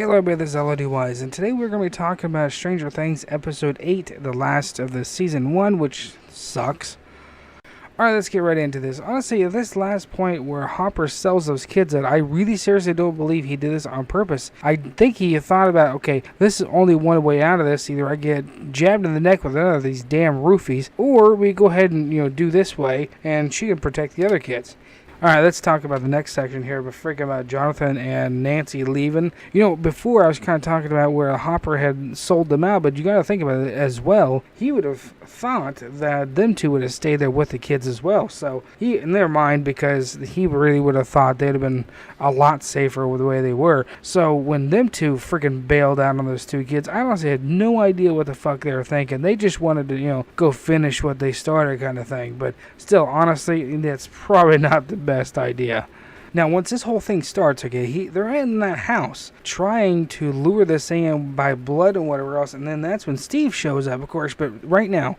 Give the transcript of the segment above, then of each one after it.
Hello everybody, this is ep8-LODWise, and today we're going to be talking about Stranger Things Episode 8, the last of the Season 1, which sucks. Alright, let's get right into this. Honestly, at this last point where Hopper sells those kids out, I really seriously don't believe he did this on purpose. I think he thought about, okay, this is only one way out of this. Either I get jabbed in the neck with another of these damn roofies, or we go ahead and, do this way, and she can protect the other kids. Alright, let's talk about the next section here, but freaking about Jonathan and Nancy leaving. Before I was kind of talking about where Hopper had sold them out, but you gotta think about it as well. He would have thought that them two would have stayed there with the kids as well. So, in their mind, because he really would have thought they'd have been a lot safer with the way they were. So, when them two freaking bailed out on those two kids, I honestly had no idea what the fuck they were thinking. They just wanted to, go finish what they started kind of thing. But still, honestly, that's probably not the best idea. Now, once this whole thing starts, okay, they're in that house trying to lure this in by blood and whatever else, and then that's when Steve shows up, of course. But right now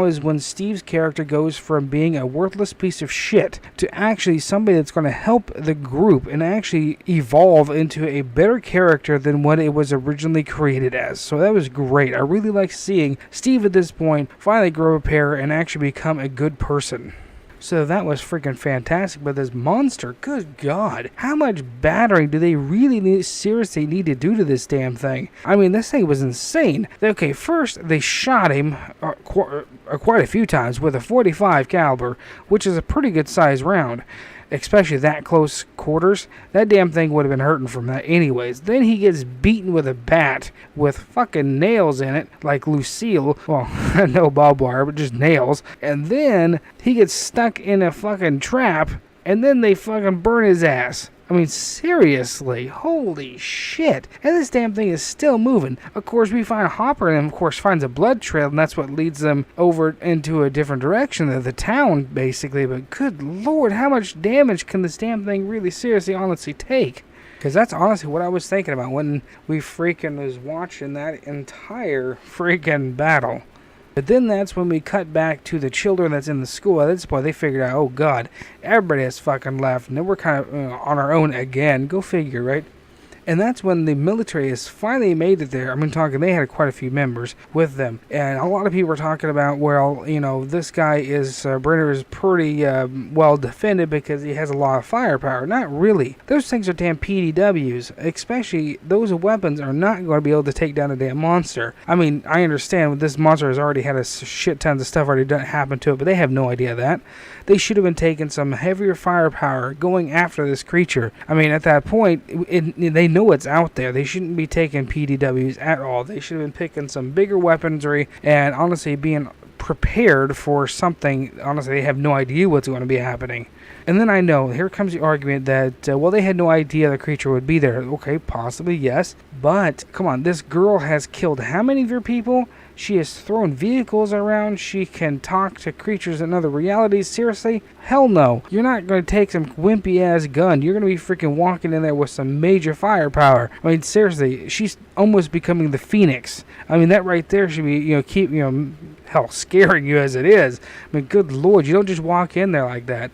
is when Steve's character goes from being a worthless piece of shit to actually somebody that's going to help the group and actually evolve into a better character than what it was originally created as. So that was great. I really like seeing Steve at this point finally grow a pair and actually become a good person. So that was freaking fantastic, but this monster, good God, how much battering do they really seriously need to do to this damn thing? I mean, this thing was insane. Okay, first they shot him quite a few times with a .45 caliber, which is a pretty good size round. Especially that close quarters, that damn thing would have been hurting from that anyways. Then he gets beaten with a bat with fucking nails in it, like Lucille. Well, no barbed wire, but just nails. And then he gets stuck in a fucking trap, and then they fucking burn his ass. I mean, seriously, holy shit. And this damn thing is still moving. Of course, we find Hopper and, of course, finds a blood trail, and that's what leads them over into a different direction of the town, basically. But good lord, how much damage can this damn thing really seriously, honestly take? Because that's honestly what I was thinking about when we freaking was watching that entire freaking battle. But then that's when we cut back to the children that's in the school. At this point, they figured out, oh God, everybody has fucking left. And then we're kind of on our own again. Go figure, right? And that's when the military has finally made it there. I mean, they had quite a few members with them. And a lot of people were talking about, well, this guy Brenner is pretty well defended because he has a lot of firepower. Not really. Those things are damn PDWs. Especially, those weapons are not going to be able to take down a damn monster. I mean, I understand this monster has already had a shit tons of stuff already happen to it, but they have no idea that. They should have been taking some heavier firepower going after this creature. I mean, at that point, they know it's out there. They shouldn't be taking PDWs at all. They should have been picking some bigger weaponry and honestly being prepared for something. Honestly, they have no idea what's going to be happening. And then I know, here comes the argument that, they had no idea the creature would be there. Okay, possibly, yes. But, come on, this girl has killed how many of your people? She has thrown vehicles around. She can talk to creatures in other realities. Seriously? Hell no. You're not going to take some wimpy-ass gun. You're going to be freaking walking in there with some major firepower. I mean, seriously, she's almost becoming the Phoenix. I mean, that right there should be, keep, hell, scaring you as it is. I mean, good lord, you don't just walk in there like that.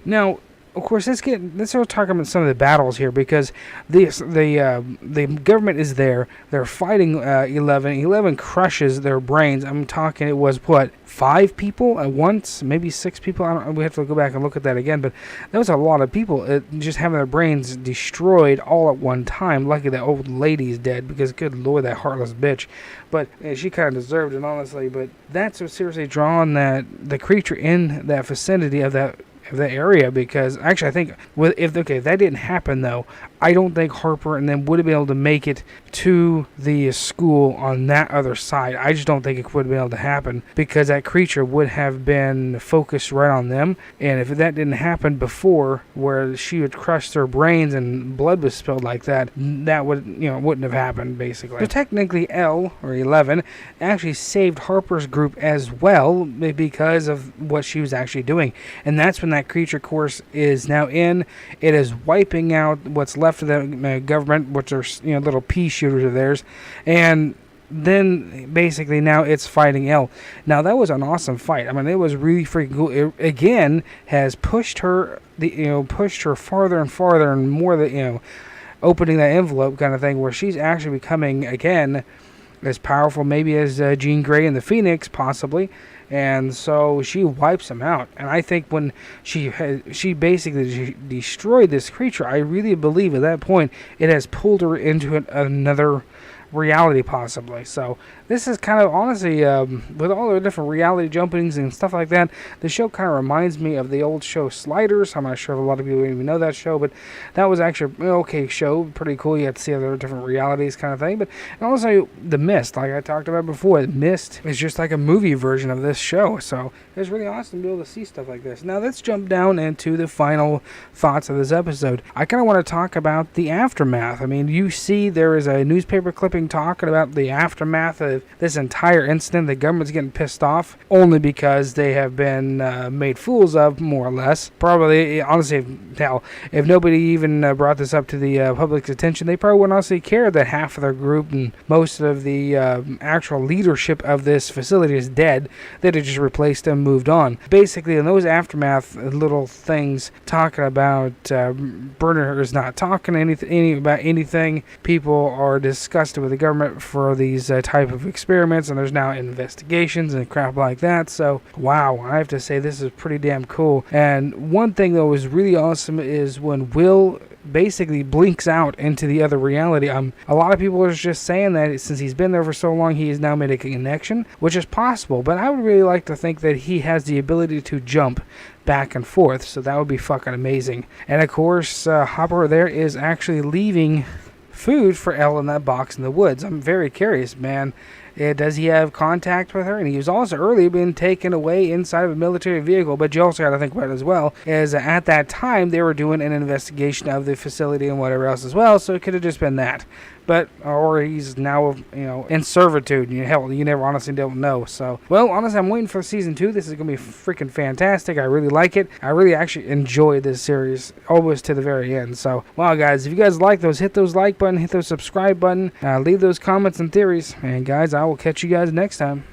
Now, of course, let's start talking about some of the battles here, because the government is there. They're fighting 11. 11 crushes their brains. I'm talking, it was, 5 people at once? Maybe 6 people? We have to go back and look at that again, but that was a lot of people just having their brains destroyed all at one time. Lucky that old lady's dead, because good lord, that heartless bitch. But she kind of deserved it, honestly. But that's what seriously drawn the creature in that vicinity of that area, because actually I think if that didn't happen though, I don't think Harper and them would have been able to make it to the school on that other side. I just don't think it would have been able to happen, because that creature would have been focused right on them. And if that didn't happen before, where she would crush their brains and blood was spilled like that, that wouldn't have happened, basically. So technically L, or 11, actually saved Harper's group as well, because of what she was actually doing. And that's when that creature course is now in. It is wiping out what's left of the government, which are little pea shooters of theirs, and then basically now it's fighting L. Now that was an awesome fight. I mean, it was really freaking cool. It again has pushed her farther and farther and more opening that envelope kind of thing, where she's actually becoming, again, as powerful maybe as Jean Grey and the Phoenix, possibly. And so she wipes him out. And I think when she basically destroyed this creature, I really believe at that point it has pulled her into another reality, possibly. So this is kind of, honestly, with all the different reality jumpings and stuff like that, the show kind of reminds me of the old show Sliders. I'm not sure if a lot of people even know that show, but that was actually an okay show, pretty cool. You had to see other different realities kind of thing. But and also The Mist, like I talked about before, The Mist is just like a movie version of this show. So it's really awesome to be able to see stuff like this. Now let's jump down into the final thoughts of this episode. I kind of want to talk about the aftermath. I mean, you see there is a newspaper clipping talking about the aftermath of this entire incident. The government's getting pissed off only because they have been made fools of, more or less. Probably, honestly, if nobody even brought this up to the public's attention, they probably wouldn't honestly care that half of their group and most of the actual leadership of this facility is dead. They'd have just replaced them, moved on. Basically, in those aftermath little things talking about Bernard is not talking about anything. People are disgusted with the government for these type of experiments, and there's now investigations and crap like that. So wow, I have to say this is pretty damn cool. And one thing that was really awesome is when Will basically blinks out into the other reality. A lot of people are just saying that since he's been there for so long, he has now made a connection, which is possible, but I would really like to think that he has the ability to jump back and forth, so that would be fucking amazing. And of course, Hopper there is actually leaving food for Elle in that box in the woods. I'm very curious, man. Does he have contact with her? And he was also earlier being taken away inside of a military vehicle, but you also got to think about it as well, is at that time they were doing an investigation of the facility and whatever else as well, so it could have just been that. But, or he's now, in servitude. Hell, you never honestly don't know. So, well, honestly, I'm waiting for season 2. This is going to be freaking fantastic. I really like it. I really actually enjoyed this series almost to the very end. So, wow, guys, if you guys like those, hit those like button, hit those subscribe button, leave those comments and theories. And, guys, I will catch you guys next time.